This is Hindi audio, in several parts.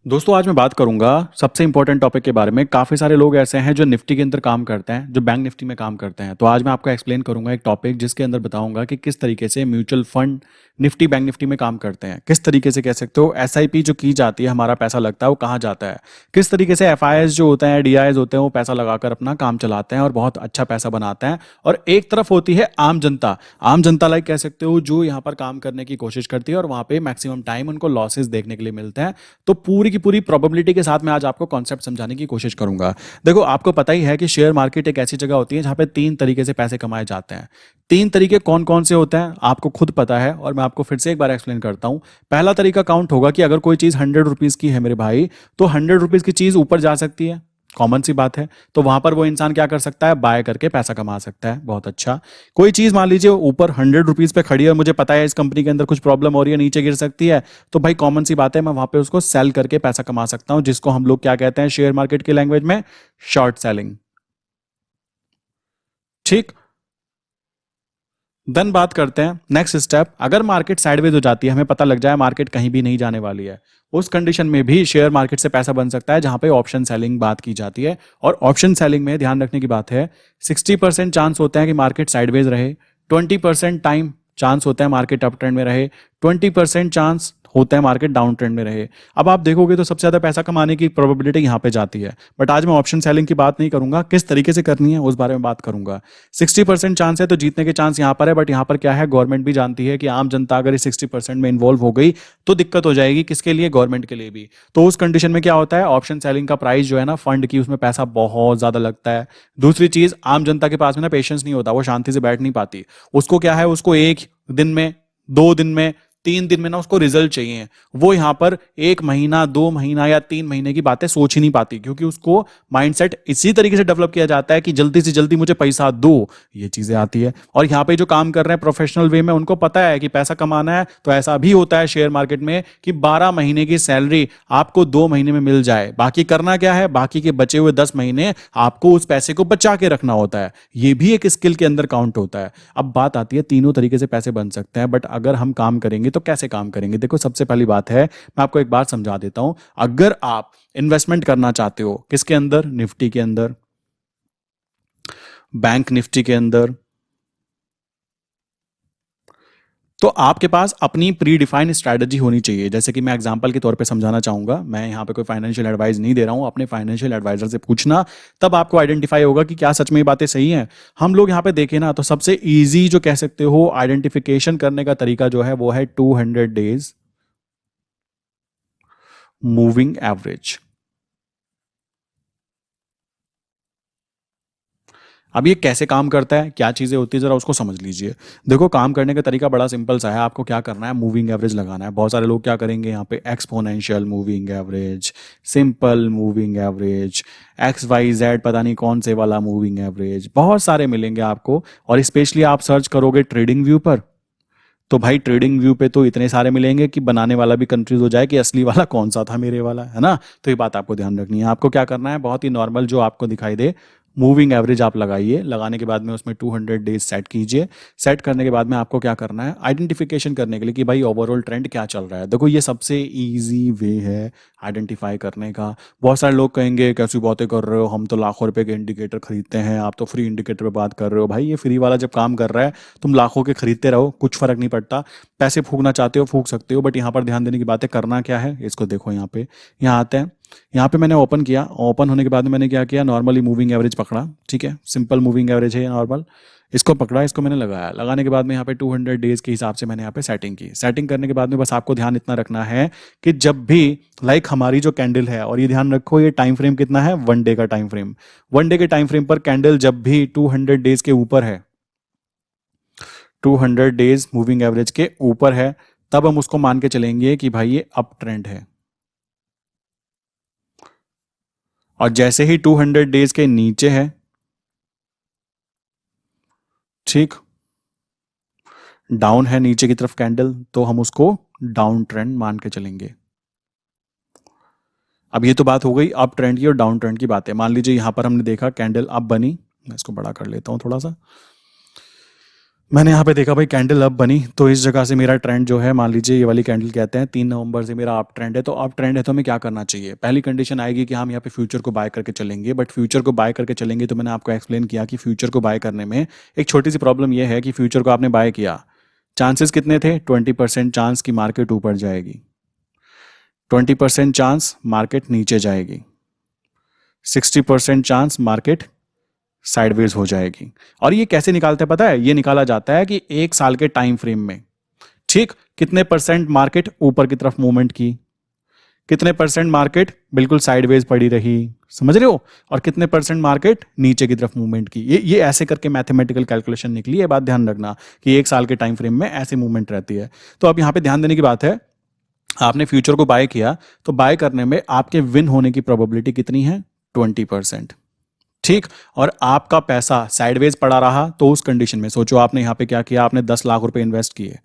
दोस्तों आज मैं बात करूंगा सबसे इंपॉर्टेंट टॉपिक के बारे में। काफ़ी सारे लोग ऐसे हैं जो निफ्टी के अंदर काम करते हैं, जो बैंक निफ्टी में काम करते हैं। तो आज मैं आपको एक्सप्लेन करूंगा एक टॉपिक जिसके अंदर बताऊंगा कि किस तरीके से mutual fund Nifty bank Nifty में काम करते हैं। किस तरीके से कह सकते हो एसआईपी जो की जाती है, हमारा पैसा लगता है वो कहाँ जाता है। किस तरीके से एफआईआईज जो होते हैं, डीआईज होते हैं, वो पैसा लगाकर अपना काम चलाते हैं और बहुत अच्छा पैसा बनाते हैं। और एक तरफ होती है आम जनता। आम जनता लाइक कह सकते हो जो यहाँ पर काम करने की कोशिश करती है और वहाँ पे मैक्सिमम टाइम उनको लॉसेस देखने के लिए मिलते हैं। तो पूरी की पूरी प्रोबेबिलिटी के साथ मैं आज आपको कॉन्सेप्ट समझाने की कोशिश करूंगा। देखो, आपको पता ही है कि शेयर मार्केट एक ऐसी जगह होती है जहां पे तीन तरीके से पैसे कमाए जाते हैं। तीन तरीके कौन कौन से होते हैं आपको खुद पता है, और मैं आपको फिर से एक बार एक्सप्लेन करता हूं। पहला तरीका काउंट होगा कि अगर कोई चीज 100 रुपीज की है मेरे भाई, तो 100 रुपीज की चीज ऊपर जा सकती है। कॉमन सी बात है। तो वहां पर वो इंसान क्या कर सकता है, बाय करके पैसा कमा सकता है। बहुत अच्छा। कोई चीज मान लीजिए ऊपर 100 रुपीज पे खड़ी है और मुझे पता है इस कंपनी के अंदर कुछ प्रॉब्लम हो रही है, नीचे गिर सकती है। तो भाई कॉमन सी बात है, मैं वहां पे उसको सेल करके पैसा कमा सकता हूं, जिसको हम लोग क्या कहते हैं शेयर मार्केट की लैंग्वेज में, शॉर्ट सेलिंग। ठीक। देन बात करते हैं नेक्स्ट स्टेप। अगर मार्केट साइडवेज हो जाती है, हमें पता लग जाए मार्केट कहीं भी नहीं जाने वाली है, उस कंडीशन में भी शेयर मार्केट से पैसा बन सकता है, जहां पे ऑप्शन सेलिंग बात की जाती है। और ऑप्शन सेलिंग में ध्यान रखने की बात है, 60% चांस होते हैं कि मार्केट साइडवेज रहे, 20% टाइम चांस होता है मार्केट अप ट्रेंड में रहे, 20% चांस होता है मार्केट डाउन ट्रेंड में रहे। अब आप देखोगे तो सबसे ज्यादा पैसा कमाने की प्रोबेबिलिटी यहां पे जाती है। बट आज मैं ऑप्शन सेलिंग की बात नहीं करूंगा, किस तरीके से करनी है उस बारे में बात करूंगा। 60% चांस है तो जीतने के चांस यहां पर है, बट यहां पर क्या है, गवर्नमेंट भी जानती है कि आम जनता अगर इस 60% में इन्वॉल्व हो गई तो दिक्कत हो जाएगी, किसके लिए, गवर्नमेंट के लिए भी। तो उस कंडीशन में क्या होता है, ऑप्शन सेलिंग का प्राइस जो है ना फंड की, उसमें पैसा बहुत ज्यादा लगता है। दूसरी चीज, आम जनता के पास में ना पेशेंस नहीं होता, वो शांति से बैठ नहीं पाती। उसको क्या है, उसको एक दिन में, 2 दिन में, 3 दिन में ना उसको रिजल्ट चाहिए। वो यहां पर 1 महीना, 2 महीना या 3 महीने की बातें सोच ही नहीं पाती, क्योंकि उसको माइंडसेट इसी तरीके से डेवलप किया जाता है कि जल्दी से जल्दी मुझे पैसा दो। ये चीजें आती है। और यहाँ पे जो काम कर रहे हैं प्रोफेशनल वे में, उनको पता है कि पैसा कमाना है, तो ऐसा भी होता है शेयर मार्केट में कि 12 महीने की सैलरी आपको 2 महीने में मिल जाए। बाकी करना क्या है, बाकी के बचे हुए 10 महीने आपको उस पैसे को बचा के रखना होता है। ये भी एक स्किल के अंदर काउंट होता है। अब बात आती है, तीनों तरीके से पैसे बन सकते हैं, बट अगर हम काम करेंगे तो कैसे काम करेंगे। देखो, सबसे पहली बात है, मैं आपको एक बात समझा देता हूं। अगर आप इन्वेस्टमेंट करना चाहते हो, किसके अंदर, निफ्टी के अंदर, बैंक निफ्टी के अंदर, तो आपके पास अपनी प्री डिफाइंड स्ट्रैटेजी होनी चाहिए। जैसे कि मैं एग्जांपल के तौर पे समझाना चाहूंगा, मैं यहां पे कोई फाइनेंशियल एडवाइस नहीं दे रहा हूं, अपने फाइनेंशियल एडवाइजर से पूछना, तब आपको आइडेंटिफाई होगा कि क्या सच में ये बातें सही हैं। हम लोग यहां पे देखें ना, तो सबसे इजी जो कह सकते हो आइडेंटिफिकेशन करने का तरीका जो है वो है 200 डेज मूविंग एवरेज। अब ये कैसे काम करता है, क्या चीज़ें होती है, जरा उसको समझ लीजिए। देखो, काम करने का तरीका बड़ा सिंपल सा है। आपको क्या करना है, मूविंग एवरेज लगाना है। बहुत सारे लोग क्या करेंगे यहाँ पे, exponential moving average, simple moving average, XYZ पता नहीं कौन से वाला मूविंग एवरेज, बहुत सारे मिलेंगे आपको। और स्पेशली आप सर्च करोगे ट्रेडिंग व्यू पर, तो भाई ट्रेडिंग व्यू पे तो इतने सारे मिलेंगे कि बनाने वाला भी कंफ्यूज हो जाए कि असली वाला कौन सा था मेरे वाला, है ना। तो ये बात आपको ध्यान रखनी है। आपको क्या करना है, बहुत ही नॉर्मल जो आपको दिखाई दे मूविंग एवरेज आप लगाइए। लगाने के बाद में उसमें 200 डेज सेट कीजिए। सेट करने के बाद में आपको क्या करना है, आइडेंटिफिकेशन करने के लिए कि भाई ओवरऑल ट्रेंड क्या चल रहा है। देखो, ये सबसे ईजी वे है आइडेंटिफाई करने का। बहुत सारे लोग कहेंगे कैसी बातें कर रहे हो, हम तो लाखों रुपए के इंडिकेटर खरीदते हैं, आप तो फ्री इंडिकेटर पे बात कर रहे हो। भाई ये फ्री वाला जब काम कर रहा है, तुम लाखों के खरीदते रहो, कुछ फर्क नहीं पड़ता। पैसे फूकना चाहते हो फूक सकते हो, बट यहाँ पर ध्यान देने की बात है, करना क्या है इसको देखो। यहाँ पे, यहाँ आते हैं। यहाँ पे मैंने ओपन किया, ओपन होने के बाद में मैंने क्या किया, नॉर्मली मूविंग एवरेज पकड़ा। ठीक है, सिंपल मूविंग एवरेज है नॉर्मल। इसको पकड़ा, इसको मैंने लगाया। लगाने के बाद में यहाँ पे 200 डेज के हिसाब से मैंने यहाँ पे सेटिंग की। सेटिंग करने के बाद में बस आपको ध्यान इतना रखना है कि जब भी लाइक हमारी जो कैंडल है, और ये ध्यान रखो ये टाइम फ्रेम कितना है, 1 डे का टाइम फ्रेम। 1 डे के टाइम फ्रेम पर कैंडल जब भी 200 डेज के ऊपर है, 200 डेज मूविंग एवरेज के ऊपर है, तब हम उसको मान के चलेंगे कि भाई ये अप ट्रेंड है। और जैसे ही 200 डेज के नीचे है, ठीक, डाउन है नीचे की तरफ कैंडल, तो हम उसको डाउन ट्रेंड मान के चलेंगे। अब ये तो बात हो गई अप ट्रेंड की और डाउन ट्रेंड की बात है। मान लीजिए यहां पर हमने देखा कैंडल अप बनी, मैं इसको बड़ा कर लेता हूं थोड़ा सा। मैंने यहाँ पे देखा भाई कैंडल अप बनी, तो इस जगह से मेरा ट्रेंड जो है, मान लीजिए ये वाली कैंडल कहते हैं 3 नवंबर से मेरा अप ट्रेंड है, तो अप ट्रेंड है तो हमें क्या करना चाहिए? पहली कंडीशन आएगी कि हम यहाँ पे फ्यूचर को बाय करके चलेंगे, बट फ्यूचर को बाय करके चलेंगे तो मैंने आपको एक्सप्लेन किया कि फ्यूचर को बाय करने में एक छोटी सी प्रॉब्लम ये है कि फ्यूचर को आपने बाय किया, चांसेस कितने थे? 20% चांस की मार्केट ऊपर जाएगी, 20% चांस मार्केट नीचे जाएगी, 60% चांस मार्केट साइडवेज हो जाएगी। और ये कैसे निकालते हैं पता है? ये निकाला जाता है कि 1 साल के टाइम फ्रेम में, ठीक, कितने परसेंट मार्केट ऊपर की तरफ मूवमेंट की, कितने परसेंट मार्केट बिल्कुल साइडवेज पड़ी रही, समझ रहे हो, और कितने परसेंट मार्केट नीचे की तरफ मूवमेंट की। ये ऐसे करके मैथमेटिकल कैलकुलेशन निकली है। बात ध्यान रखना कि 1 साल के टाइम फ्रेम में ऐसे मूवमेंट रहती है। तो अब यहां पे ध्यान देने की बात है, आपने फ्यूचर को बाय किया, तो बाय करने में आपके विन होने की प्रोबेबिलिटी कितनी है? 20%, ठीक। और आपका पैसा साइडवेज पड़ा रहा, तो उस कंडीशन में सोचो, आपने यहां पे क्या किया, आपने 10 लाख रुपए इन्वेस्ट किए,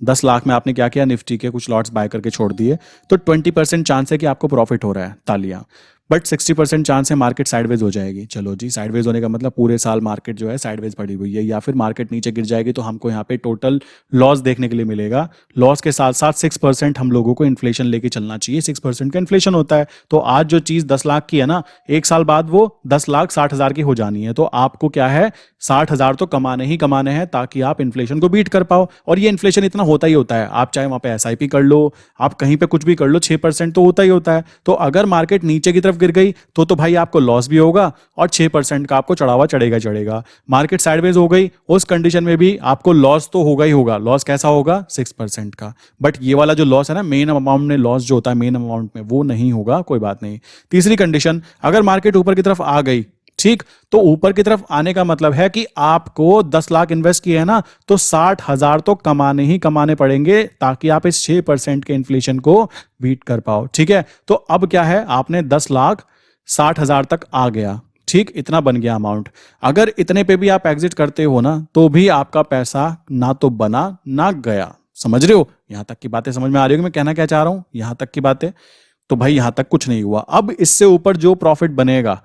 10 लाख में आपने क्या किया? निफ्टी के कुछ लॉट्स बाय करके छोड़ दिए, तो 20% चांस है कि आपको प्रॉफिट हो रहा है, तालियां। बट 60% चांस है मार्केट साइडवेज हो जाएगी। चलो जी, साइडवेज होने का मतलब पूरे साल मार्केट जो है साइडवेज पड़ी हुई है, या फिर मार्केट नीचे गिर जाएगी, तो हमको यहाँ पे टोटल लॉस देखने के लिए मिलेगा। लॉस के साथ साथ 6% हम लोगों को इन्फ्लेशन लेके चलना चाहिए, 6% का इन्फ्लेशन होता है। तो आज जो चीज 10 लाख की है ना, 1 साल बाद वो 10,60,000 की हो जानी है। तो आपको क्या है, 60,000 तो कमाने ही कमाने हैं, ताकि आप इन्फ्लेशन को बीट कर पाओ। और ये इन्फ्लेशन इतना होता ही होता है, आप चाहे वहां पे एसआईपी कर लो, आप कहीं पे कुछ भी कर लो, 6% तो होता ही होता है। तो अगर मार्केट नीचे की तरफ गिर गई तो भाई आपको लॉस भी होगा, और 6% का आपको चढ़ावा चढ़ेगा चढ़ेगा। मार्केट साइडवेज हो गई, उस कंडीशन में भी आपको लॉस तो होगा ही होगा। लॉस कैसा होगा? 6% का। बट ये वाला जो लॉस है ना, मेन अमाउंट में लॉस जो होता है मेन अमाउंट में, वो नहीं होगा, कोई बात नहीं। तीसरी कंडीशन, अगर मार्केट ऊपर की तरफ आ गई, ठीक, तो ऊपर की तरफ आने का मतलब है कि आपको 10 लाख इन्वेस्ट किए हैं ना, तो 60,000 तो कमाने ही कमाने पड़ेंगे, ताकि आप इस 6% के इन्फ्लेशन को बीट कर पाओ, ठीक है। तो अब क्या है, आपने 10,60,000 तक आ गया, ठीक, इतना बन गया अमाउंट। अगर इतने पे भी आप एग्जिट करते हो ना, तो भी आपका पैसा ना तो बना ना गया। समझ रहे हो? यहां तक की बातें समझ में आ रही हो कि मैं कहना क्या चाह रहा हूं? यहां तक की बातें, तो भाई यहां तक कुछ नहीं हुआ। अब इससे ऊपर जो प्रॉफिट बनेगा,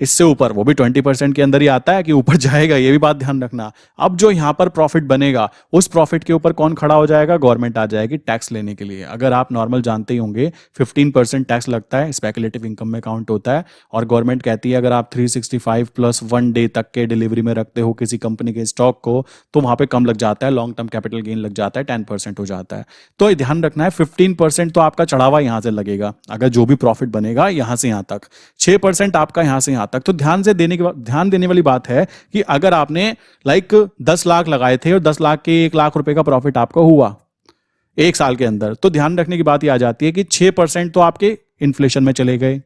इससे ऊपर, वो भी 20% के अंदर ही आता है कि ऊपर जाएगा, ये भी बात ध्यान रखना। अब जो यहां पर प्रॉफिट बनेगा, उस प्रॉफिट के ऊपर कौन खड़ा हो जाएगा? गवर्नमेंट आ जाएगी टैक्स लेने के लिए। अगर आप नॉर्मल जानते ही होंगे, 15% टैक्स लगता है, स्पेकुलेटिव इनकम में काउंट होता है। और गवर्नमेंट कहती है अगर आप 365+1 डे तक के डिलीवरी में रखते हो किसी कंपनी के स्टॉक को, तो वहां पर कम लग जाता है, लॉन्ग टर्म कैपिटल गेन लग जाता है, 10% हो जाता है। तो ध्यान रखना है, 15% तो आपका चढ़ावा यहां से लगेगा, अगर जो भी प्रॉफिट बनेगा यहां से यहां तक, 6% आपका यहां से यहां तक। तो ध्यान देने वाली बात है कि अगर आपने 10 लाख लगाए थे और 10 लाख के 1 लाख रुपए का प्रॉफिट आपको हुआ 1 साल के अंदर, तो ध्यान रखने की बात यह आ जाती है कि 6% तो आपके इन्फ्लेशन में चले गए।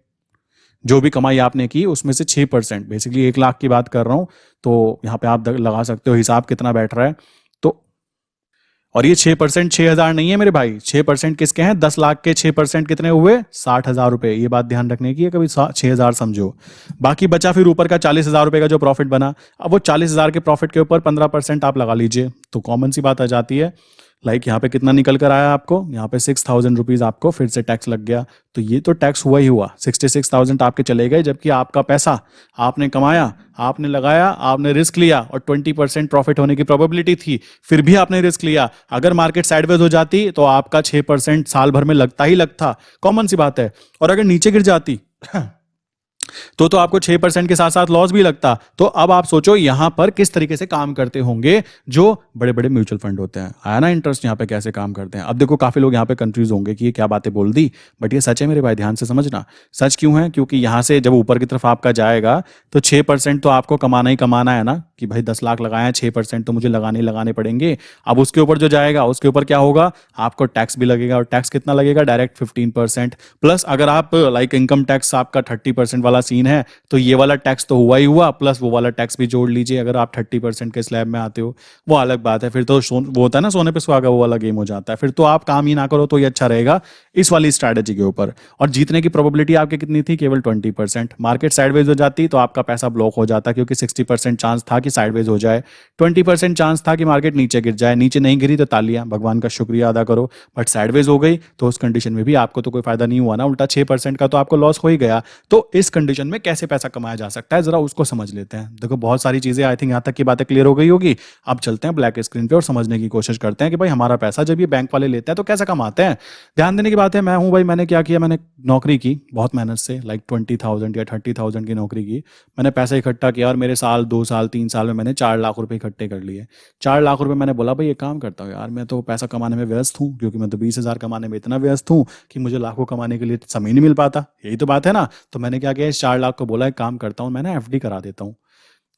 जो भी कमाई आपने की उसमें से 6%, बेसिकली 1 लाख की बात कर रहा हूं, तो यहां पे आप लगा सकते हो हिसाब कितना बैठ रहा है। तो और ये 6% 6,000 नहीं है मेरे भाई, 6% किसके हैं? 10 लाख के 6% कितने हुए? 60,000 रुपए। ये बात ध्यान रखने की है, कभी 6,000 समझो। बाकी बचा फिर ऊपर का 40,000 रुपए का जो प्रॉफिट बना। अब वो 40,000 के प्रॉफिट के ऊपर 15% आप लगा लीजिए, तो कॉमन सी बात आ जाती है, यहाँ पे कितना निकल कर आया आपको? यहाँ पे 6,000 रुपीज आपको फिर से टैक्स लग गया। तो ये तो टैक्स हुआ ही हुआ, 66,000 आपके चले गए, जबकि आपका पैसा आपने कमाया, आपने लगाया, आपने रिस्क लिया, और 20% प्रॉफिट होने की प्रोबेबिलिटी थी, फिर भी आपने रिस्क लिया। अगर मार्केट साइडवेज हो जाती तो आपका 6% साल भर में लगता ही लगता, कॉमन सी बात है। और अगर नीचे गिर जाती तो आपको 6% के साथ साथ लॉस भी लगता। तो अब आप सोचो यहां पर किस तरीके से काम करते होंगे जो बड़े बड़े म्यूचुअल फंड होते हैं। आया ना इंटरेस्ट यहां पे कैसे काम करते हैं? अब देखो काफी लोग यहां पे कंफ्यूज होंगे कि ये क्या बातें बोल दी, बट ये सच है मेरे भाई, ध्यान से समझना। सच क्यों है? क्योंकि यहां से जब ऊपर की तरफ आपका जाएगा तो 6% तो आपको कमाना ही कमाना है ना, कि भाई 10 लाख लगाए हैं, 6% तो मुझे लगाने पड़ेंगे। अब उसके ऊपर जो जाएगा उसके ऊपर क्या होगा? आपको टैक्स भी लगेगा, और टैक्स कितना लगेगा? डायरेक्ट 15%। प्लस अगर आप इनकम टैक्स आपका 30% वाला सीन है, तो ये वाला टैक्स तो हुआ ही हुआ, प्लस वो वाला टैक्स भी जोड़ लीजिए। अगर आप 30% के स्लैब में आते हो, वो अलग बात है, फिर तो वो होता है ना सोने पे सुहागा, वो वाला गेम हो जाता है। फिर तो आप काम ही ना करो तो ये अच्छा रहेगा इस वाली स्ट्रैटेजी के ऊपर। और जीतने की प्रोबेबिलिटी आपकी कितनी थी? केवल 20%। मार्केट साइडवेज हो जाती तो आपका पैसा ब्लॉक हो जाता, क्योंकि 60% चांस था कि साइडवेज हो जाए, 20% चांस था कि मार्केट नीचे गिर जाए। नीचे नहीं गिरी तो तालियां, भगवान का शुक्रिया अदा करो। बट साइडवेज हो गई तो उस कंडीशन में भी आपको तो कोई फायदा नहीं हुआ ना, उल्टा 6% का तो आपको लॉस हो ही गया। तो इस कंडीशन कंडीशन में कैसे पैसा कमाया जा सकता है, जरा उसको समझ लेते हैं। देखो बहुत सारी चीजें आई थिंक यहाँ तक की बातें क्लियर हो गई होगी। अब चलते हैं ब्लैक स्क्रीन पे और समझने की कोशिश करते हैं कि भाई हमारा पैसा जब ये बैंक वाले लेते हैं तो कैसे कमाते हैं। ध्यान देने की बात है, मैं हूँ भाई, मैंने क्या किया, मैंने नौकरी की बहुत मेहनत से, लाइक 20,000 या 30,000 की नौकरी की। मैंने पैसा इकट्ठा किया और मेरे साल 2 साल 3 साल में मैंने 4 लाख रुपए इकट्ठे कर लिए। 4 लाख रुपए मैंने बोला भाई एक काम करता हूँ यार, मैं तो पैसा कमाने में व्यस्त हूँ, क्योंकि मैं तो 20,000 कमाने में इतना व्यस्त हूँ कि मुझे लाखों कमाने के लिए समय नहीं मिल पाता। यही तो बात है ना। तो मैंने क्या किया, इस 4 लाख को बोला एक काम करता हूँ, मैं ना एफडी करा देता हूँ।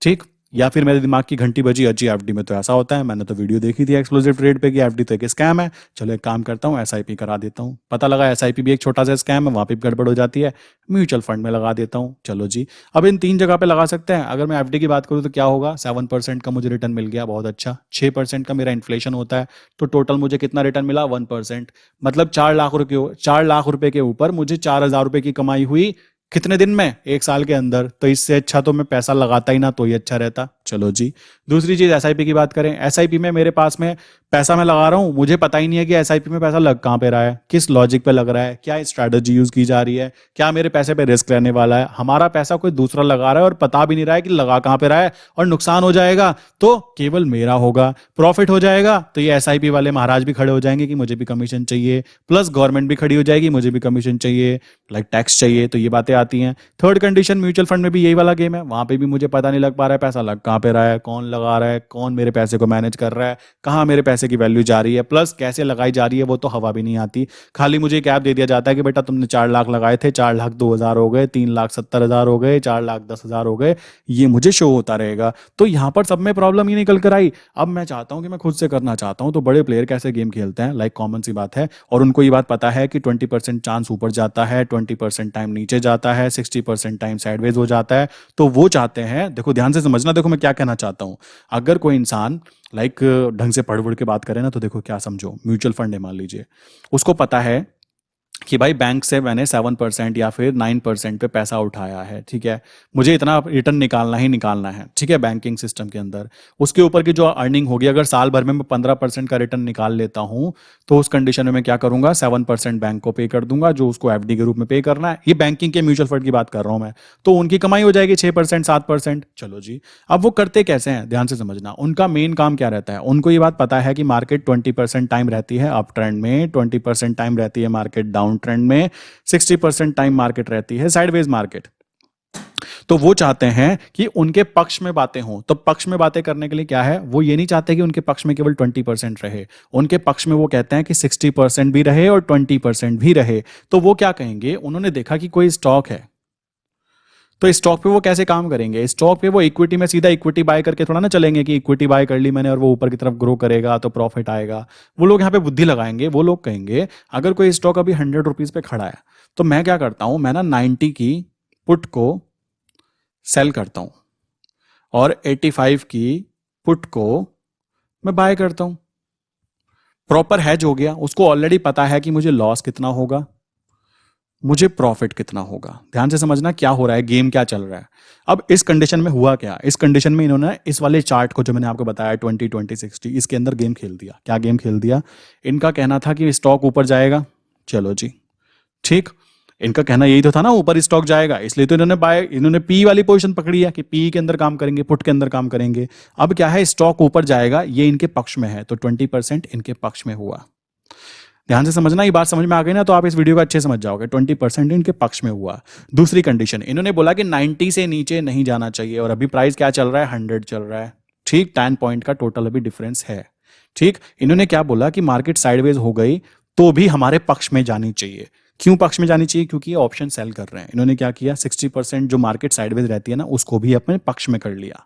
ठीक। या फिर मेरे दिमाग की घंटी बजी, अच्छी एफडी में तो ऐसा होता है, मैंने तो वीडियो देखी थी एक्सक्लूसिव ट्रेड पे कि एफडी तो एक स्कैम है, चलो एक काम करता हूँ एसआईपी करा देता हूँ। पता लगा एसआईपी भी एक छोटा सा स्कैम है, वहां पे भी गड़बड़ हो जाती है, म्यूचुअल फंड में लगा देता हूँ। चलो जी, अब इन 3 जगह पे लगा सकते हैं। अगर मैं एफडी की बात करूँ तो क्या होगा, 7% का मुझे रिटर्न मिल गया, बहुत अच्छा। 6% का मेरा इन्फ्लेशन होता है, तो टोटल मुझे कितना रिटर्न मिला, 1%। मतलब 4 लाख रुपए के ऊपर मुझे 4,000 रुपए की कमाई हुई। कितने दिन में, 1 साल के अंदर। तो इससे अच्छा तो मैं पैसा लगाता ही ना, तो ही अच्छा रहता। चलो जी। दूसरी चीज एसआईपी की बात करें, एसआईपी में मेरे पास में पैसा मैं लगा रहा हूं, मुझे पता ही नहीं है कि एसआईपी में पैसा लग कहां पे रहा है, किस लॉजिक पे लग रहा है, क्या स्ट्रैटेजी यूज की जा रही है, क्या मेरे पैसे पे रिस्क रहने वाला है। हमारा पैसा कोई दूसरा लगा रहा है और पता भी नहीं रहा है कि लगा कहां पे रहा है, और नुकसान हो जाएगा तो केवल मेरा होगा, प्रॉफिट हो जाएगा तो ये एसआईपी वाले महाराज भी खड़े हो जाएंगे कि मुझे भी कमीशन चाहिए, प्लस गवर्नमेंट भी खड़ी हो जाएगी, मुझे भी कमीशन चाहिए, लाइक टैक्स चाहिए। तो ये बातें आती हैं। थर्ड कंडीशन, म्यूचुअल फंड में भी यही वाला गेम है, वहां पे भी मुझे पता नहीं लग पा रहा है पैसा लग कहां पे रहा है, कौन लगा रहा है, कौन मेरे पैसे को मैनेज कर रहा है, कहां मेरे पैसे की वैल्यू जा रही है, प्लस कैसे लगाई जा रही है, वो तो हवा भी नहीं आती। खाली मुझे एक ऐप दे दिया जाता है कि बेटा तुमने 4 लाख लगाए थे, 4,02,000 हो गए, 3,70,000 हो गए, 4,10,000 हो गए, ये मुझे शो होता रहेगा। तो यहां पर सब में प्रॉब्लम ही निकल कर आई। अब मैं चाहता हूं कि मैं खुद से करना चाहता हूं, तो बड़े प्लेयर कैसे गेम खेलते हैं, लाइक कॉमन सी बात है, और उनको ये बात पता है कि 20% चांस ऊपर जाता है, 20% टाइम नीचे जाता है, 60% टाइम साइडवेज हो जाता है। तो वो चाहते हैं, देखो ध्यान से समझना, देखो मैं क्या कहना चाहता हूं। अगर कोई इंसान लाइक ढंग से पढ़ वढ़ के बात करे ना, तो देखो क्या समझो, म्यूचुअल फंड है मान लीजिए, उसको पता है कि भाई बैंक से मैंने 7% या फिर 9% पे पैसा उठाया है, ठीक है, मुझे इतना रिटर्न निकालना ही निकालना है, ठीक है, बैंकिंग सिस्टम के अंदर। उसके ऊपर की जो अर्निंग होगी, अगर साल भर में मैं 15% का रिटर्न निकाल लेता हूं, तो उस कंडीशन में मैं क्या करूंगा, 7% बैंक को पे कर दूंगा, जो उसको एफडी के रूप में पे करना है। ये बैंकिंग के म्यूचुअल फंड की बात कर रहा हूं मैं। तो उनकी कमाई हो जाएगी 6% 7%। चलो जी। अब वो करते कैसे हैं, ध्यान से समझना। उनका मेन काम क्या रहता है, उनको ये बात पता है कि मार्केट 20% टाइम रहती है अप ट्रेंड में, 20% टाइम रहती है मार्केट डाउन ट्रेंड में, 60% टाइम मार्केट रहती है साइडवेज मार्केट। तो वो चाहते हैं कि उनके पक्ष में बातें हों। तो पक्ष में बातें करने के लिए क्या है, वो ये नहीं चाहते कि उनके पक्ष में केवल 20% रहे, उनके पक्ष में वो कहते हैं कि 60% भी रहे और 20% भी रहे। तो वो क्या कहेंगे, उन्होंने देखा कि कोई स्टॉक है, तो स्टॉक पे वो कैसे काम करेंगे, स्टॉक पे वो इक्विटी में सीधा इक्विटी बाय करके थोड़ा ना चलेंगे कि इक्विटी बाय कर ली मैंने और वो ऊपर की तरफ ग्रो करेगा तो प्रॉफिट आएगा। वो लोग यहाँ पे बुद्धि लगाएंगे। वो लोग कहेंगे अगर कोई स्टॉक अभी 100 रुपीज पे खड़ा है, तो मैं क्या करता हूं, मैं ना 90 की पुट को सेल करता हूं और 85 की पुट को मैं बाय करता हूं। प्रॉपर हैज हो गया, उसको ऑलरेडी पता है कि मुझे लॉस कितना होगा, मुझे प्रॉफिट कितना होगा। ध्यान से समझना क्या हो रहा है, गेम क्या चल रहा है। अब इस कंडीशन में हुआ क्या, इस कंडीशन में इन्होंने इस वाले चार्ट को जो मैंने आपको बताया 20 20 60, इसके अंदर गेम खेल दिया। क्या गेम खेल दिया, इनका कहना था कि स्टॉक ऊपर जाएगा, चलो जी ठीक, इनका कहना यही तो था ना ऊपर स्टॉक जाएगा, इसलिए तो इन्होंने पी वाली पोजीशन पकड़ी है कि पी के अंदर काम करेंगे, पुट के अंदर काम करेंगे। अब क्या है, स्टॉक ऊपर जाएगा, ये इनके पक्ष में है, तो 20% इनके पक्ष में हुआ। ध्यान से समझना, ये बात समझ में आ गई ना, तो आप इस वीडियो को अच्छे समझ जाओगे। 20% इनके पक्ष में हुआ। दूसरी कंडीशन, इन्होंने बोला कि 90 से नीचे नहीं जाना चाहिए, और अभी प्राइस क्या चल रहा है, 100 चल रहा है, ठीक, 10 पॉइंट का टोटल अभी डिफरेंस है, ठीक। इन्होंने क्या बोला कि मार्केट साइडवेज हो गई तो भी हमारे पक्ष में जानी चाहिए। क्यों पक्ष में जानी चाहिए, क्योंकि ये ऑप्शन सेल कर रहे हैं। इन्होंने क्या किया, 60% जो मार्केट साइडवेज रहती है ना, उसको भी अपने पक्ष में कर लिया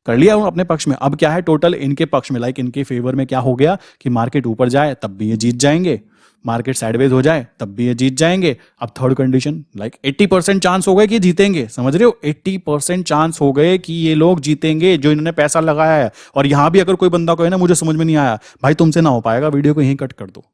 अपने पक्ष में। अब क्या है, टोटल इनके पक्ष में, लाइक इनके फेवर में क्या हो गया कि मार्केट ऊपर जाए तब भी ये जीत जाएंगे, मार्केट साइडवेज हो जाए तब भी ये जीत जाएंगे। अब थर्ड कंडीशन, लाइक 80% चांस हो गए कि जीतेंगे, समझ रहे हो, 80% चांस हो गए कि ये लोग जीतेंगे जो इन्होंने पैसा लगाया है। और यहां भी अगर कोई बंदा कहे ना मुझे समझ में नहीं आया, भाई तुमसे ना हो पाएगा, वीडियो को यहीं कट कर दो,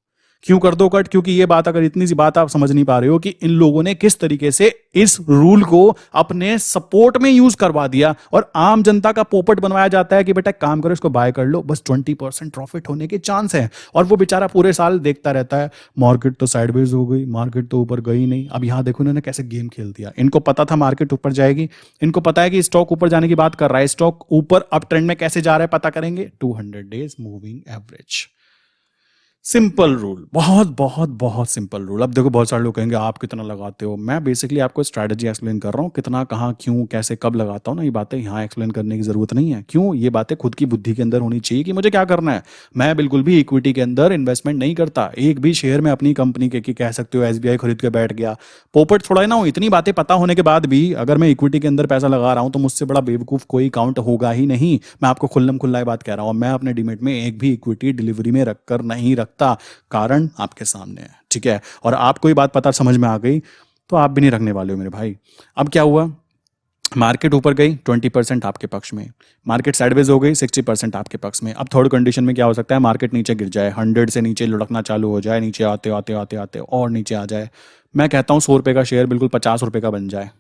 क्यों कर दो कट? क्योंकि ये बात, अगर इतनी सी बात आप समझ नहीं पा रहे हो कि इन लोगों ने किस तरीके से इस रूल को अपने सपोर्ट में यूज करवा दिया और आम जनता का पोपट बनवाया जाता है कि बेटा काम करो, इसको बाय कर लो, बस 20% प्रॉफिट होने के चांस है। और वो बेचारा पूरे साल देखता रहता है मार्केट तो साइडवेज हो गई, मार्केट तो ऊपर गई नहीं। अब यहां देखो इन्होंने कैसे गेम खेल दिया। इनको पता था मार्केट ऊपर जाएगी, इनको पता है कि स्टॉक ऊपर जाने की बात कर रहा है, स्टॉक ऊपर अप ट्रेंड में कैसे जा रहा है पता करेंगे, 200 days moving average. Simple rule, बहुत बहुत बहुत सिंपल रूल। अब देखो बहुत सारे लोग कहेंगे आप कितना लगाते हो। मैं बेसिकली आपको स्ट्रैटेजी एक्सप्लेन कर रहा हूँ, कितना, कहाँ, क्यों, कैसे, कब लगाता हूँ ना, ये बातें यहाँ एक्सप्लेन करने की जरूरत नहीं है। क्यों? ये बातें खुद की बुद्धि के अंदर होनी चाहिए कि मुझे क्या करना है। मैं बिल्कुल भी इक्विटी के अंदर इन्वेस्टमेंट नहीं करता, एक भी शेयर में अपनी कंपनी के, कि कह सकते हो एसबीआई खरीद के बैठ गया, पोपट थोड़ा ना हो। इतनी बातें पता होने के बाद भी अगर मैं इक्विटी के अंदर पैसा लगा रहा हूँ तो मुझसे बड़ा बेवकूफ कोई काउंट होगा ही नहीं। मैं आपको खुल्लम खुल्ला बात कह रहा हूँ, मैं अपने डीमेट में एक भी इक्विटी डिलीवरी में रखकर नहीं रखता। कारण आपके सामने है, ठीक है? और आपको ये बात पता समझ में आ गई तो आप भी नहीं रखने वाले हो मेरे भाई। अब क्या हुआ? मार्केट ऊपर गई 20% आपके पक्ष में, मार्केट साइडवेज हो गई 60% आपके पक्ष में। अब थर्ड कंडीशन में क्या हो सकता है? मार्केट नीचे गिर जाए, 100 से नीचे लुढ़कना चालू हो जाए, नीचे आते आते आते आते और नीचे आ जाए। मैं कहता हूं 100 रुपए का शेयर बिल्कुल 50 रुपए का बन जाए,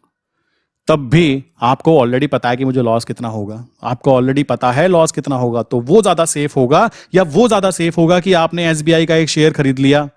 तब भी आपको ऑलरेडी पता है कि मुझे लॉस कितना होगा, आपको ऑलरेडी पता है लॉस कितना होगा, तो वो ज्यादा सेफ होगा या वो ज्यादा सेफ होगा कि आपने एसबीआई का एक शेयर खरीद लिया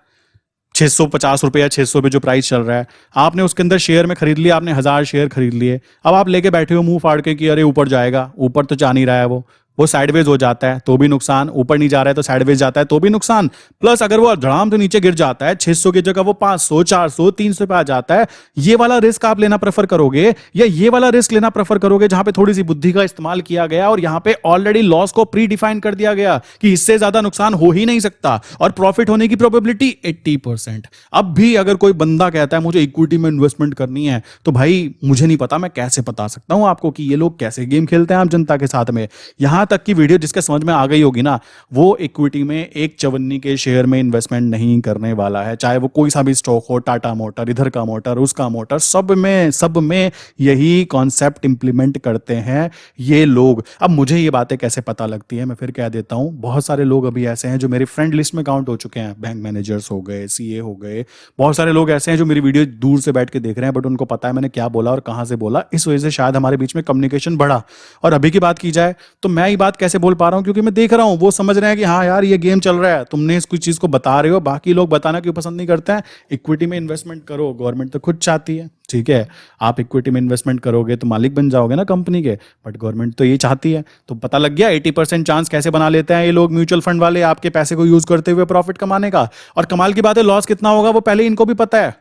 650 रुपए या 600 पे जो प्राइस चल रहा है, आपने उसके अंदर शेयर में खरीद लिया, आपने 1000 शेयर खरीद लिए। अब आप लेके बैठे हो मुंह फाड़ के कि अरे ऊपर जाएगा, ऊपर तो जा नहीं रहा है, वो साइडवेज हो जाता है तो भी नुकसान, ऊपर नहीं जा रहा है तो साइडवेज जाता है तो भी नुकसान, प्लस अगर वो धड़ाम तो नीचे गिर जाता है 600 की जगह वो 500 400 300 पे आ जाता है। ये वाला रिस्क आप लेना प्रेफर करोगे या ये वाला रिस्क लेना प्रेफर करोगे जहां पे थोड़ी सी बुद्धि का इस्तेमाल किया गया और यहां पे ऑलरेडी लॉस को प्री डिफाइन कर दिया गया कि इससे ज्यादा नुकसान हो ही नहीं सकता और प्रॉफिट होने की प्रोबेबिलिटी 80%। अब भी अगर कोई बंदा कहता है मुझे इक्विटी में इन्वेस्टमेंट करनी है, तो भाई मुझे नहीं पता, मैं कैसे बता सकता हूं आपको कि ये लोग कैसे गेम खेलते हैं आम जनता के साथ में। यहां तक की वीडियो जिसके समझ में आ गई होगी ना, वो इक्विटी में एक चवन्नी के शेयर में इन्वेस्टमेंट नहीं करने वाला है, चाहे वो कोई सा भी स्टॉक हो, टाटा मोटर, इधर का मोटर, उसका मोटर, सब में यही कॉन्सेप्ट इंप्लीमेंट करते हैं ये लोग। अब मुझे ये बातें कैसे पता लगती है, मैं फिर कह देता हूं, बहुत सारे लोग अभी ऐसे हैं जो मेरे फ्रेंड लिस्ट में काउंट हो चुके हैं, बैंक मैनेजर्स हो गए, सीए हो गए, बहुत सारे लोग ऐसे हैं जो मेरी वीडियो दूर से बैठ के देख रहे हैं, बट उनको पता है मैंने क्या बोला और कहां से बोला, इस वजह से शायद हमारे बीच में कम्युनिकेशन बढ़ा। और अभी की बात की जाए तो मैं ये बात कैसे बोल पा रहा हूं, क्योंकि मैं देख रहा हूं वो समझ रहे हैं कि हाँ यार ये गेम चल रहा है, तुमने इस कुछ चीज को बता रहे हो, बाकी लोग बताना क्यों पसंद नहीं करते हैं। इक्विटी में इन्वेस्टमेंट करो, गवर्नमेंट तो खुद चाहती है, ठीक है, आप इक्विटी में इन्वेस्टमेंट करोगे तो मालिक बन जाओगे ना कंपनी के, बट गवर्नमेंट तो ये चाहती है। तो पता लग गया 80% चांस कैसे बना लेते हैं ये लोग म्यूचुअल फंड वाले आपके पैसे को यूज करते हुए प्रॉफिट कमाने का। और कमाल की बात है, लॉस कितना होगा वो पहले इनको भी पता है,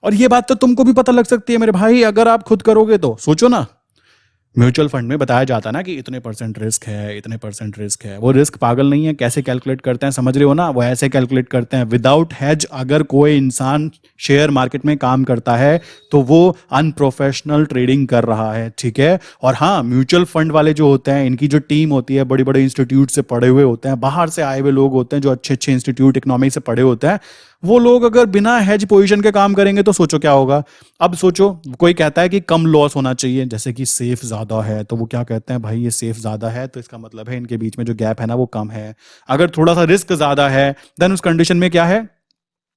और ये बात तो तुमको भी पता लग सकती है मेरे भाई, अगर आप खुद करोगे तो। सोचो ना, म्यूचुअल फंड में बताया जाता है ना कि इतने परसेंट रिस्क है, इतने परसेंट रिस्क है, वो रिस्क पागल नहीं है, कैसे कैलकुलेट करते हैं समझ रहे हो ना, वो ऐसे कैलकुलेट करते हैं विदाउट हेज। अगर कोई इंसान शेयर मार्केट में काम करता है तो वो अनप्रोफेशनल ट्रेडिंग कर रहा है, ठीक है। और हाँ, म्यूचुअल फंड वाले जो होते हैं, इनकी जो टीम होती है, बड़े बड़े इंस्टीट्यूट से पढ़े हुए होते हैं, बाहर से आए हुए लोग होते हैं जो अच्छे अच्छे इंस्टीट्यूट इकोनॉमिक्स से पढ़े होते हैं, वो लोग अगर बिना हेज पोजीशन के काम करेंगे तो सोचो क्या होगा। अब सोचो, कोई कहता है कि कम लॉस होना चाहिए, जैसे कि सेफ ज्यादा है, तो वो क्या कहते हैं, भाई ये सेफ ज्यादा है तो इसका मतलब है इनके बीच में जो गैप है ना वो कम है। अगर थोड़ा सा रिस्क ज्यादा है देन उस कंडीशन में क्या है,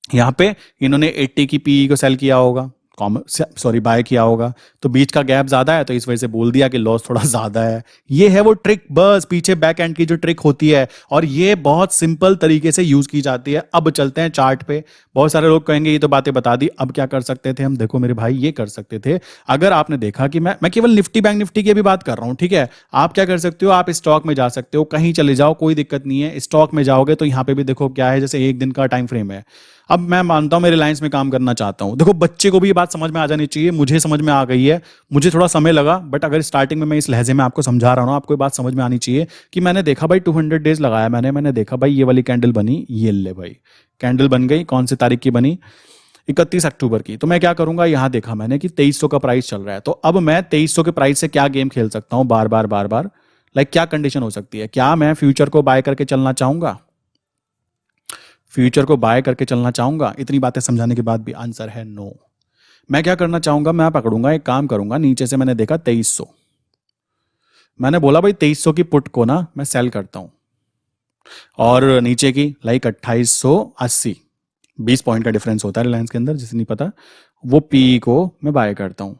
यहां पे इन्होंने 80 की पीई को सेल किया होगा, बाय किया होगा, तो बीच का गैप ज्यादा है तो इस वजह से बोल दिया कि लॉस थोड़ा ज्यादा है। ये है वो ट्रिक, बस पीछे बैक एंड की जो ट्रिक होती है, और ये बहुत सिंपल तरीके से यूज की जाती है। अब चलते हैं चार्ट पे। बहुत सारे लोग कहेंगे ये तो बातें बता दी, अब क्या कर सकते थे हम। देखो मेरे भाई, ये कर सकते थे, अगर आपने देखा कि मैं केवल निफ्टी बैंक निफ्टी की भी बात कर रहा हूं, ठीक है। आप क्या कर सकते हो, आप स्टॉक में जा सकते हो, कहीं चले जाओ, कोई दिक्कत नहीं है। स्टॉक में जाओगे तो यहां पे भी देखो क्या है, जैसे एक दिन का टाइम फ्रेम है। अब मैं मानता हूं मैं रिलायंस में काम करना चाहता हूं, देखो बच्चे को भी ये बात समझ में आ जानी चाहिए, मुझे समझ में आ गई है, मुझे थोड़ा समय लगा, बट अगर स्टार्टिंग में मैं इस लहजे में आपको समझा रहा हूं, आपको ये बात समझ में आनी चाहिए कि मैंने देखा भाई 200 डेज लगाया मैंने देखा भाई ये वाली कैंडल बनी, ये ले भाई कैंडल बन गई, कौन सी तारीख की बनी, 31 अक्टूबर की। तो मैं क्या करूंगा, यहां देखा मैंने कि 2300 का प्राइस चल रहा है, तो अब मैं 2300 के प्राइस से क्या गेम खेल सकता हूं, बार बार बार बार, लाइक क्या कंडीशन हो सकती है, क्या मैं फ्यूचर को बाय करके चलना चाहूंगा, फ्यूचर को बाय करके चलना चाहूंगा। इतनी बातें समझाने के बाद भी आंसर है नो। मैं क्या करना चाहूंगा, मैं पकड़ूंगा, एक काम करूंगा, नीचे से मैंने देखा 2300, मैंने बोला भाई 2300 की पुट को ना मैं सेल करता हूं, और नीचे की लाइक 2880, 20 पॉइंट का डिफरेंस होता है रिलायंस के अंदर, जिसे नहीं पता, वो पीई को मैं बाय करता हूं।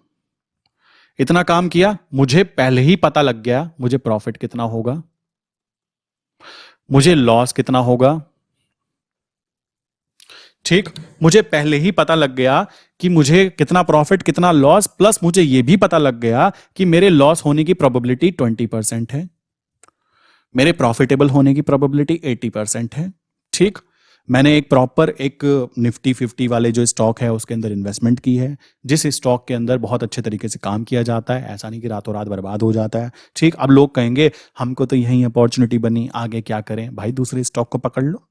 इतना काम किया, मुझे पहले ही पता लग गया मुझे प्रॉफिट कितना होगा, मुझे लॉस कितना होगा। ठीक, मुझे पहले ही पता लग गया कि मुझे कितना प्रॉफिट कितना लॉस, प्लस मुझे यह भी पता लग गया कि मेरे लॉस होने की प्रोबेबिलिटी 20% है, मेरे प्रॉफिटेबल होने की प्रोबेबिलिटी 80% है। ठीक, मैंने एक प्रॉपर एक निफ्टी 50 वाले जो स्टॉक है उसके अंदर इन्वेस्टमेंट की है, जिस स्टॉक के अंदर बहुत अच्छे तरीके से काम किया जाता है, ऐसा नहीं कि रातों रात बर्बाद हो जाता है। ठीक, अब लोग कहेंगे हमको तो यही अपॉर्चुनिटी बनी, आगे क्या करें भाई, दूसरे स्टॉक को पकड़ लो,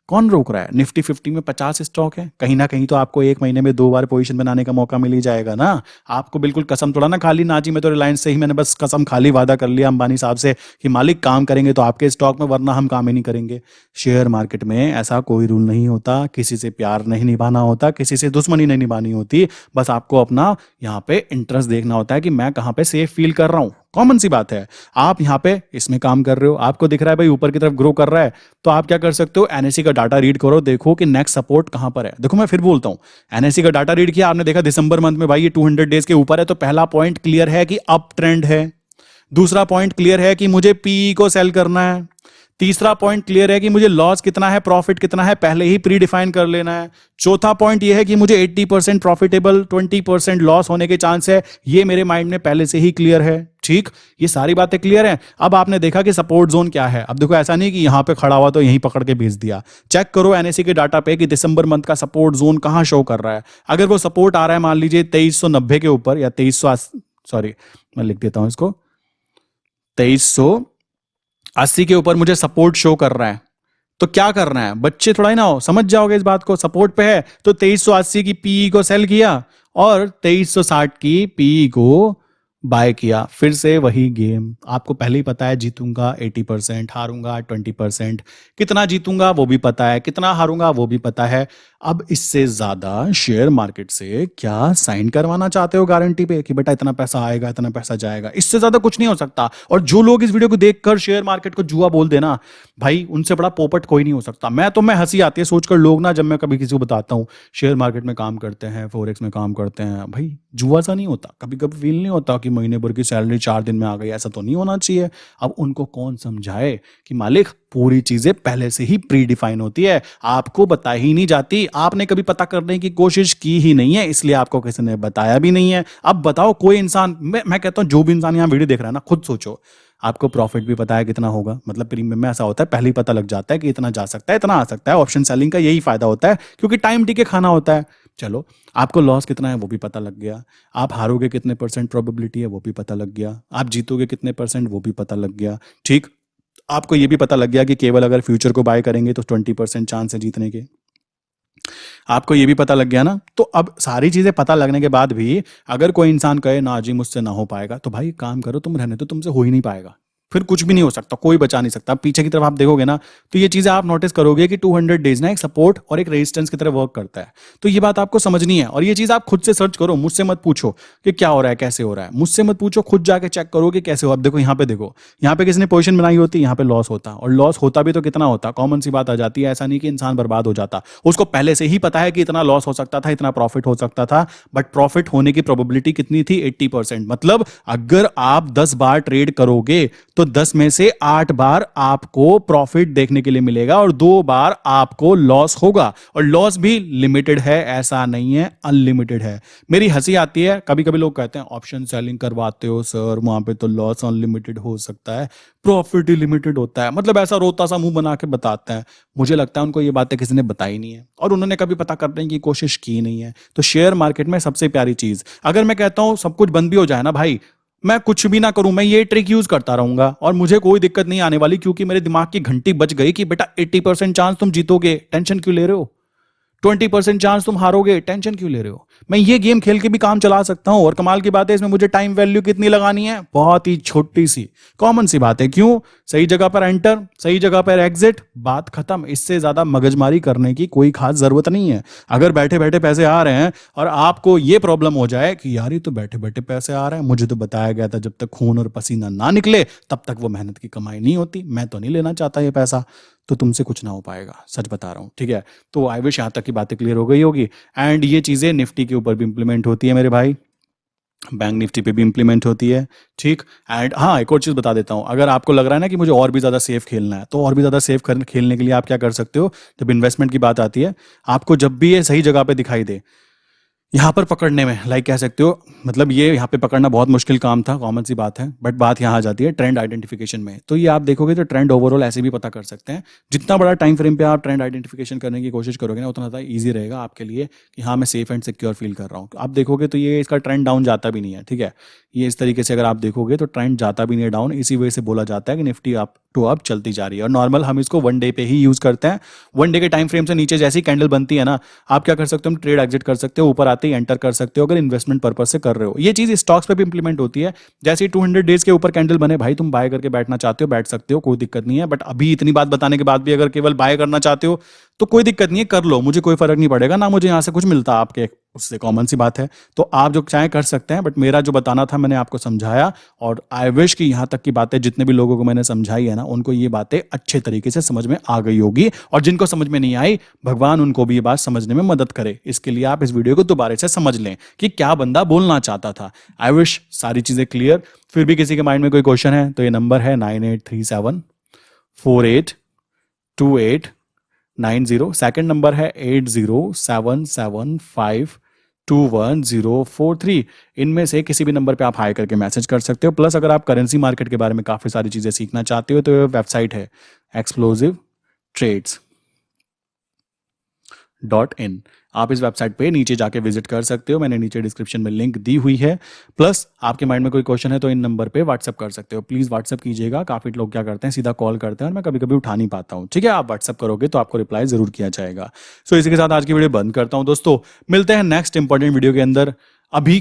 कौन रोक रहा है। निफ्टी 50 में 50 स्टॉक है, कहीं ना कहीं तो आपको एक महीने में 2 बार पोजीशन बनाने का मौका मिल ही जाएगा ना। आपको बिल्कुल कसम थोड़ा ना खाली, ना जी मैं तो रिलायंस से ही मैंने बस कसम खाली वादा कर लिया अंबानी साहब से कि मालिक काम करेंगे तो आपके स्टॉक में, वरना हम काम ही नहीं करेंगे। शेयर मार्केट में ऐसा कोई रूल नहीं होता, किसी से प्यार नहीं निभाना होता, किसी से दुश्मनी नहीं निभानी होती, बस आपको अपना यहाँ पे इंटरेस्ट देखना होता है कि मैं कहाँ पे सेफ फील कर रहा हूँ। कॉमन सी बात है, आप यहाँ पे इसमें काम कर रहे हो, आपको दिख रहा है भाई ऊपर की तरफ ग्रो कर रहा है, तो आप क्या कर सकते हो, एनएससी का डाटा रीड करो, देखो कि नेक्स्ट सपोर्ट कहां पर है। देखो मैं फिर बोलता हूं, एनएससी का डाटा रीड किया आपने, देखा दिसंबर मंथ में भाई ये 200 डेज के ऊपर है, तो पहला पॉइंट क्लियर है कि अप ट्रेंड है। दूसरा पॉइंट क्लियर है कि मुझे पीई को सेल करना है। तीसरा पॉइंट क्लियर है कि मुझे लॉस कितना है प्रॉफिट कितना है पहले ही प्री डिफाइन कर लेना है। चौथा पॉइंट यह है कि मुझे 80% प्रॉफिटेबल 20% लॉस होने के चांस है, ये मेरे माइंड में पहले से ही क्लियर है। ठीक, ये सारी बातें क्लियर हैं। अब आपने देखा कि सपोर्ट जोन क्या है। अब देखो ऐसा नहीं कि यहां पे खड़ा हुआ तो यहीं पकड़ के भेज दिया, चेक करो एनएससी के डाटा पे कि दिसंबर मंथ का सपोर्ट जोन कहां शो कर रहा है। अगर वो सपोर्ट आ रहा है मान लीजिए 2390 के ऊपर, या 2300, सॉरी मैं लिख देता हूं इसको, 2380 के ऊपर मुझे सपोर्ट शो कर रहा है, तो क्या करना है, बच्चे थोड़ा ही ना हो, समझ जाओगे इस बात को। सपोर्ट पे है तो 2380 की पीई को सेल किया और 2360 की पीई को बाय किया। फिर से वही गेम, आपको पहले ही पता है जीतूंगा 80%, हारूंगा 20%, कितना जीतूंगा वो भी पता है, कितना हारूंगा वो भी पता है। अब इससे ज्यादा शेयर मार्केट से क्या साइन करवाना चाहते हो गारंटी पे कि बेटा इतना पैसा आएगा इतना पैसा जाएगा, इससे ज्यादा कुछ नहीं हो सकता। और जो लोग इस वीडियो को देखकर शेयर मार्केट को जुआ बोल देना, भाई उनसे बड़ा पोपट कोई नहीं हो सकता। मैं हंसी आती है सोचकर लोग ना, जब मैं कभी किसी को बताता हूं शेयर मार्केट में काम करते हैं, फॉरेक्स में काम करते हैं, भाई जुआ सा नहीं होता, कभी कभी फील नहीं होता कि महीने भर की सैलरी 4 दिन में आ गई, ऐसा तो नहीं होना चाहिए। अब उनको कौन समझाए कि मालिक पूरी चीजें पहले से ही प्री डिफाइन होती है, आपको बताई ही नहीं जाती, आपने कभी पता करने की कोशिश की ही नहीं है, इसलिए आपको किसी ने बताया भी नहीं है। अब बताओ कोई इंसान, मैं कहता हूं जो भी इंसान यहां वीडियो देख रहा है ना, खुद सोचो, आपको प्रॉफिट भी पता है कितना होगा, मतलब प्रीमियम में ऐसा होता है पहले ही पता लग जाता है कि इतना जा सकता है इतना आ सकता है। ऑप्शन सेलिंग का यही फायदा होता है क्योंकि टाइम टिके खाना होता है। चलो, आपको लॉस कितना है वो भी पता लग गया, आप हारोगे कितने % प्रोबेबिलिटी है वो भी पता लग गया, आप जीतोगे कितने % वो भी पता लग गया। ठीक, आपको ये भी पता लग गया कि केवल अगर फ्यूचर को बाय करेंगे तो 20% चांस है जीतने के, आपको ये भी पता लग गया ना। तो अब सारी चीजें पता लगने के बाद भी अगर कोई इंसान कहे ना जी मुझसे ना हो पाएगा, तो भाई काम करो, तुम रहने तो तुमसे हो ही नहीं पाएगा, फिर कुछ भी नहीं हो सकता, कोई बचा नहीं सकता। पीछे की तरफ आप देखोगे ना तो ये चीजें आप नोटिस करोगे कि 200 डेज ना एक सपोर्ट और एक रेजिस्टेंस की तरह वर्क करता है। तो ये बात आपको समझनी है और ये चीज आप खुद से सर्च करो, मुझसे मत पूछो कि क्या हो रहा है कैसे हो रहा है, मुझसे मत पूछो, खुद जाके चेक करो कि कैसे हो। अब देखो यहाँ पे, देखो यहाँ पे किसी ने पोजीशन बनाई होती, यहाँ पे लॉस होता, और लॉस होता भी तो कितना होता, कॉमन सी बात आ जाती है। ऐसा नहीं कि इंसान बर्बाद हो जाता, उसको पहले से ही पता है कि इतना लॉस हो सकता था इतना प्रॉफिट हो सकता था, बट प्रॉफिट होने की प्रोबेबिलिटी कितनी थी, 80%। मतलब अगर आप 10 बार ट्रेड करोगे तो 10 में से 8 बार आपको प्रॉफिट देखने के लिए मिलेगा और 2 बार आपको लॉस होगा, और लॉस भी लिमिटेड है, ऐसा नहीं है अनलिमिटेड है। मेरी हंसी आती है, कभी कभी लोग कहते हैं ऑप्शन सेलिंग करवाते हो सर, वहां पे तो लॉस अनलिमिटेड हो सकता है, प्रॉफिट ही लिमिटेड होता है, मतलब ऐसा रोता सा मुंह बना के बताते हैं। मुझे लगता है उनको ये बातें किसी ने बताई नहीं है और उन्होंने कभी पता करने की कोशिश की नहीं है। तो शेयर मार्केट में सबसे प्यारी चीज, अगर मैं कहता हूं सब कुछ बंद भी हो जाए ना भाई, मैं कुछ भी ना करूं, मैं ये ट्रिक यूज करता रहूंगा और मुझे कोई दिक्कत नहीं आने वाली, क्योंकि मेरे दिमाग की घंटी बज गई कि बेटा 80% चांस तुम जीतोगे, टेंशन क्यों ले रहे हो, 20% चांस तुम हारोगे, टेंशन क्यों ले रहे हो। मैं ये गेम खेल के भी काम चला सकता हूं, और कमाल की बात है इसमें मुझे टाइम वैल्यू कितनी लगानी है, बहुत ही छोटी सी, कॉमन सी बात है। क्यों, सही जगह पर एंटर, सही जगह पर एग्जिट, बात खत्म। इससे ज्यादा मगजमारी करने की कोई खास जरूरत नहीं है। अगर बैठे बैठे पैसे आ रहे हैं और आपको ये प्रॉब्लम हो जाए कि यार ये तो बैठे बैठे पैसे आ रहे हैं, मुझे तो बताया गया था जब तक खून और पसीना ना निकले तब तक वो मेहनत की कमाई नहीं होती, मैं तो नहीं लेना चाहता ये पैसा, तो तुमसे कुछ ना हो पाएगा, सच बता रहा हूँ, ठीक है। तो आई विश यहाँ तक की बातें क्लियर हो गई होगी। एंड ये चीज़ें निफ्टी के ऊपर भी इंप्लीमेंट होती है मेरे भाई, बैंक निफ्टी पे भी इंप्लीमेंट होती है, ठीक। एंड हाँ, एक और चीज़ बता देता हूँ, अगर आपको लग रहा है ना कि मुझे और भी ज़्यादा सेफ खेलना है, तो और भी ज़्यादा सेफ खेलने के लिए आप क्या कर सकते हो, जब इन्वेस्टमेंट की बात आती है, आपको जब भी ये सही जगह पे दिखाई दे, यहाँ पर पकड़ने में, लाइक कह सकते हो, मतलब ये यहाँ पे पकड़ना बहुत मुश्किल काम था, कॉमन सी बात है, बट बात यहाँ आ जाती है ट्रेंड आइडेंटिफिकेशन में। तो ये आप देखोगे तो ट्रेंड ओवरऑल ऐसे भी पता कर सकते हैं। जितना बड़ा टाइम फ्रेम पे आप ट्रेंड आइडेंटिफिकेशन करने की कोशिश करोगे ना, उतना ज़्यादा ईजी रहेगा आपके लिए कि हाँ मैं सेफ एंड सिक्योर फील कर रहा हूँ। आप देखोगे तो ये इसका ट्रेंड डाउन जाता भी नहीं है, ठीक है। ये इस तरीके से अगर आप देखोगे तो ट्रेंड जाता भी नहीं है डाउन, इसी वजह से बोला जाता है कि निफ्टी अप टू अप चलती जा रही है। और नॉर्मल हम इसको वन डे पे ही यूज़ करते हैं। वन डे के टाइम फ्रेम से नीचे जैसी कैंडल बनती है ना, आप क्या कर सकते हो, ट्रेड एग्जिट कर सकते हो, ऊपर आते ही एंटर कर सकते हो अगर इन्वेस्टमेंट पर्पज से कर रहे हो। ये चीज़ स्टॉक्स पे भी इंप्लीमेंट होती है। जैसे ही 200 डेज के ऊपर कैंडल बने, भाई तुम बाय करके बैठना चाहते हो बैठ सकते हो, कोई दिक्कत नहीं है। बट अभी इतनी बात बताने के बाद भी अगर केवल बाय करना चाहते हो तो कोई दिक्कत नहीं है, कर लो, मुझे कोई फर्क नहीं पड़ेगा ना, मुझे यहाँ से कुछ मिलता आपके, उससे कॉमन सी बात है। तो आप जो चाहे कर सकते हैं, बट मेरा जो बताना था मैंने आपको समझाया। और आई विश कि यहाँ तक की बातें जितने भी लोगों को मैंने समझाई है ना, उनको ये बातें अच्छे तरीके से समझ में आ गई होगी। और जिनको समझ में नहीं आई, भगवान उनको भी ये बात समझने में मदद करे। इसके लिए आप इस वीडियो को दोबारा से समझ लें कि क्या बंदा बोलना चाहता था। आई विश सारी चीजें क्लियर। फिर भी किसी के माइंड में कोई क्वेश्चन है तो ये नंबर है 9837482890। सेकंड नंबर है 8077521043। इनमें से किसी भी नंबर पे आप हाई करके मैसेज कर सकते हो। प्लस अगर आप करेंसी मार्केट के बारे में काफ़ी सारी चीज़ें सीखना चाहते हो तो वेबसाइट है explosivtrades.in। आप इस वेबसाइट पे नीचे जाके विजिट कर सकते हो, मैंने नीचे डिस्क्रिप्शन में लिंक दी हुई है। प्लस आपके माइंड में कोई क्वेश्चन है तो इन नंबर पे व्हाट्सअप कर सकते हो। प्लीज़ व्हाट्सअप कीजिएगा, काफ़ी लोग क्या करते हैं सीधा कॉल करते हैं और मैं कभी कभी उठा नहीं पाता हूँ, ठीक है। आप व्हाट्सअप करोगे तो आपको रिप्लाई जरूर किया जाएगा। सो इसी के साथ आज की वीडियो बंद करता हूँ दोस्तों। मिलते हैं नेक्स्ट इंपॉर्टेंट वीडियो के अंदर। अभी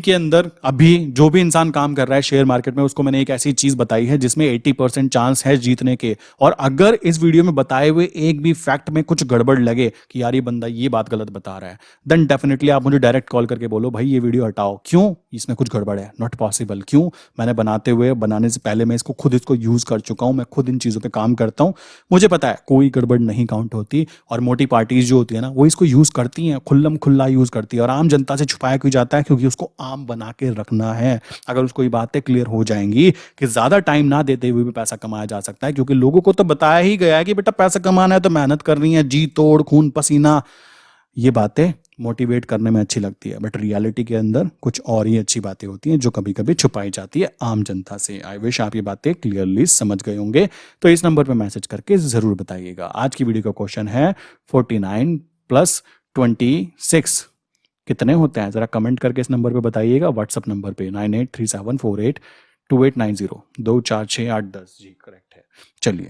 जो भी इंसान काम कर रहा है शेयर मार्केट में, उसको मैंने एक ऐसी चीज बताई है जिसमें 80% चांस है जीतने के। और अगर इस वीडियो में बताए हुए एक भी फैक्ट में कुछ गड़बड़ लगे कि यार ये बंदा ये बात गलत बता रहा है, देन डेफिनेटली आप मुझे डायरेक्ट कॉल करके बोलो भाई ये वीडियो हटाओ, क्यों, इसमें कुछ गड़बड़ है, नॉट पॉसिबल। क्यों, मैंने बनाने से पहले मैं इसको यूज कर चुका हूं, मैं खुद इन चीजों पे काम करता हूं, मुझे पता है कोई गड़बड़ नहीं काउंट होती। और मोटी पार्टीज जो होती है ना, वो इसको यूज करती हैं, खुल्लम खुल्ला यूज करती है, और आम जनता से छुपाया क्यों जाता है, क्योंकि उसको आम बना के रखना है। अगर उसको ये बातें क्लियर हो जाएंगी कि ज्यादा टाइम ना देते हुए भी पैसा कमाया जा सकता है, क्योंकि लोगों को तो बताया ही गया है कि बेटा पैसा कमाना है तो मेहनत करनी है, जी तोड़ खून पसीना। ये बातें मोटिवेट करने में अच्छी लगती है, बट रियलिटी के अंदर कुछ और ही अच्छी बातें होती हैं जो कभी कभी छुपाई जाती है आम जनता से। आई विश आप ये बातें क्लियरली समझ गए होंगे। तो इस नंबर पे मैसेज करके जरूर बताइएगा। आज की वीडियो का क्वेश्चन है 49 + 26 कितने होते हैं, जरा कमेंट करके इस नंबर पे बताइएगा, व्हाट्सअप नंबर पे 9837482890 246 810। जी करेक्ट है। चलिए।